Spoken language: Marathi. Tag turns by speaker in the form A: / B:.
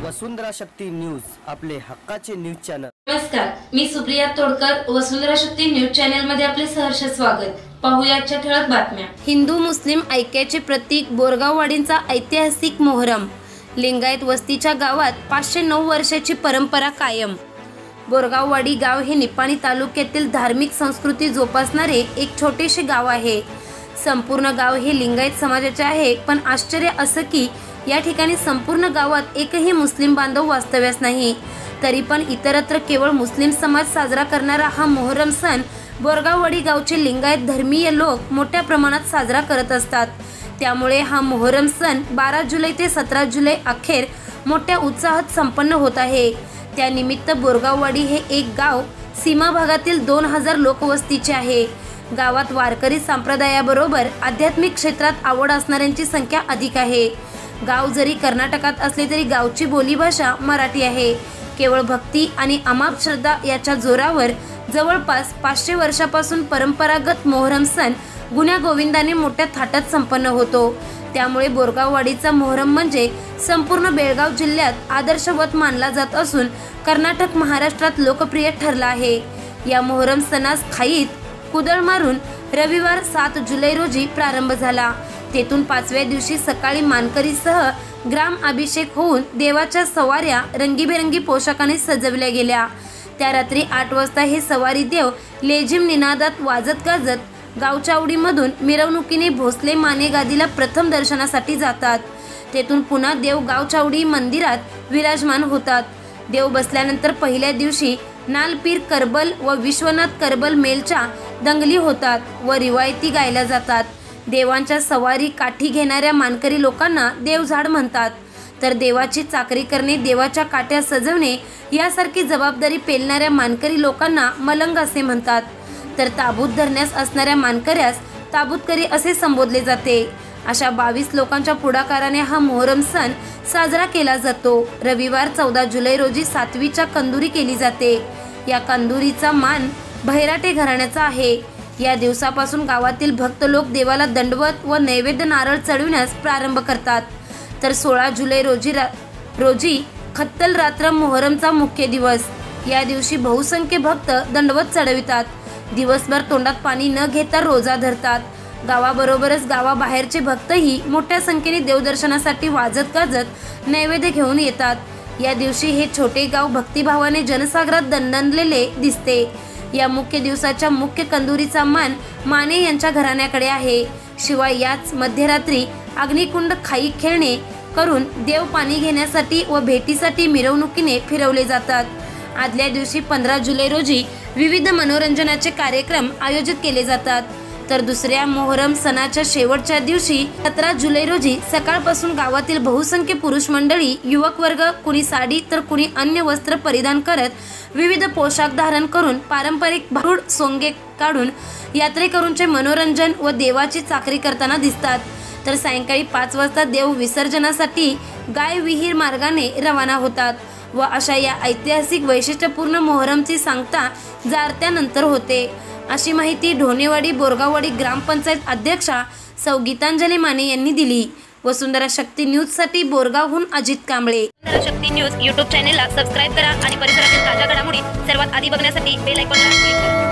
A: वसुंधरा शक्ती न्यूज, आपले हक्काचे न्यूज चॅनल।
B: नमस्कार, मी सुप्रिया तोडकर, वसुंधरा शक्ती न्यूज चॅनल मध्ये आपले सहर्ष स्वागत। पाहूया आजच्या ठळक बातम्या। हिंदू मुस्लिम ऐक्याचे प्रतीक बोरगाववाडींचा ऐतिहासिक मोहरम। लिंगायत वस्तीच्या गावात 509 वर्षाची परंपरा कायम। बोरगाववाडी गाव हे निपाणी तालुक्यातील धार्मिक संस्कृती जोपासणारे एक छोटेसे गाव आहे। संपूर्ण गाव हे लिंगायत समाजाचे आहे, पण आश्चर्य असं की या ठिकाणी संपूर्ण गावात एकही मुस्लिम बांधव वास्तव्यास नाही। तरी पण इतरत्र केवळ मुस्लिम समाज साजरा करणारा हा मोहरम सण बोरगाववाडी गावचे लिंगायत धर्मीय लोक मोठ्या प्रमाणात साजरा करत असतात। त्यामुळे हा मोहरम सण 12 जुलै ते 17 जुलै अखेर मोठ्या उत्साहात संपन्न होत आहे। त्यानिमित्त बोरगाववाडी हे एक गाव सीमा भागातील 2000 लोकवस्तीचे आहे। गावात वारकरी संप्रदायाबरोबर आध्यात्मिक क्षेत्रात आवड असणाऱ्यांची संख्या अधिक आहे। गाव जरी कर्नाटकात असले तरी गावची बोलीभाषा मराठी आहे। केवळ भक्ती आणि अमाप श्रद्धा याच्या जोरावर जवळपास 500 वर्षापासून परंपरागत मोहरम सण गुण्या गोविंदाने मोठ्या थाटात संपन्न होतो। त्यामुळे बोरगाववाडीचा मोहरम म्हणजे संपूर्ण बेळगाव जिल्ह्यात आदर्शवत मानला जात असून कर्नाटक महाराष्ट्रात लोकप्रिय ठरला आहे। या मोहरम सणास खाईत कुदळ मारून रविवार 7 जुलै रोजी प्रारंभ झाला। तेथून 5व्या दिवशी सकाळी मानकरीसह ग्राम अभिषेक होऊन देवाच्या सवाऱ्या रंगीबेरंगी पोशाखाने सजवल्या गेल्या। त्या रात्री 8 वाजता हे सवारी देव लेझिम निनादात वाजत गाजत गावचावडीमधून मिरवणुकीने भोसले माने गादीला प्रथम दर्शनासाठी जातात। तेथून पुन्हा देव गावचावडी मंदिरात विराजमान होतात। देव बसल्यानंतर पहिल्या दिवशी नालपीर करबल व विश्वनाथ करबल मेलच्या दंगली होतात व रिवायती गायल्या जातात। देवांच्या सवारी काठी घेणाऱ्या मानकरी लोकांना देवझाड म्हणतात, तर देवाची चाकरी करणे, देवाच्या काठ्या सजवणे यासारखी जबाबदारी पेलणाऱ्या मानकरी लोकांना मलंग असे म्हणतात। तर ताबूत धरण्यास असणाऱ्या मानकऱ्यास ताबूतकरी असे संबोधले जाते। अशा 22 लोकांच्या पुढाकाराने हा मोहरम सण साजरा केला जातो। रविवार 14 जुलै रोजी 7वीच्या कंदुरी केली जाते। या कंदुरीचा मान भैराटे घराण्याचा आहे। या दिवसापासून गावातील भक्त लोक देवाला दंडवत व नैवेद्य नारळ चढविण्यास प्रारंभ करतात। तर 16 जुलै रोजी खत्तल रात्र मोहरमचा मुख्य दिवस। या दिवशी बहुसंख्य भक्त दंडवत चढवितात। दिवसभर तोंडात पाणी न घेता रोजा धरतात। गावाबरोबरच गावाबाहेरचे भक्तही मोठ्या संख्येने देवदर्शनासाठी वाजत गाजत नैवेद्य घेऊन येतात। या दिवशी हे छोटे गाव भक्तिभावाने जनसागरात दणदणलेले दिसते। या मुख्य दिवसाच्या मुख्य कंदुरीचा मान माने यांच्या घराण्याकडे आहे। शिवाय याच मध्यरात्री अग्निकुंड खाई खेळणे करून देव पाणी घेण्यासाठी व भेटीसाठी मिरवणुकीने फिरवले जातात। आदल्या दिवशी 15 जुलै रोजी विविध मनोरंजनाचे कार्यक्रम आयोजित केले जातात। तर दुसऱ्या मोहरम सणाच्या शेवटच्या दिवशी 17 जुलै रोजी सकाळपासून गावातील बहुसंख्य पुरुष मंडळी, युवक वर्ग कुणी साडी तर कुणी अन्य वस्त्र परिधान करत विविध पोशाख धारण करून पारंपरिक भारूड सोंगे काढून यात्रेकरूंचे मनोरंजन व देवाची चाकरी करताना दिसतात। तर सायंकाळी 5 वाजता देव विसर्जनासाठी गाय विहीर मार्गाने रवाना होतात व अशा या ऐतिहासिक वैशिष्ट्यपूर्ण मोहरमची सांगता जारत्यानंतर होते, अशी माहिती ढोणेवाडी बोरगाववाडी ग्रामपंचायत अध्यक्षा सौ गीतांजली माने यांनी दिली। वसुंधरा शक्ती न्यूज साठी बोरगावहून अजित कांबळे।
C: वसुंधरा शक्ती न्यूज यूट्यूब चॅनेलला सबस्क्राईब करा आणि परिसरातील ताज्या घडामोडी सर्वात आधी बघण्यासाठी बेल आयकॉनला क्लिक करा।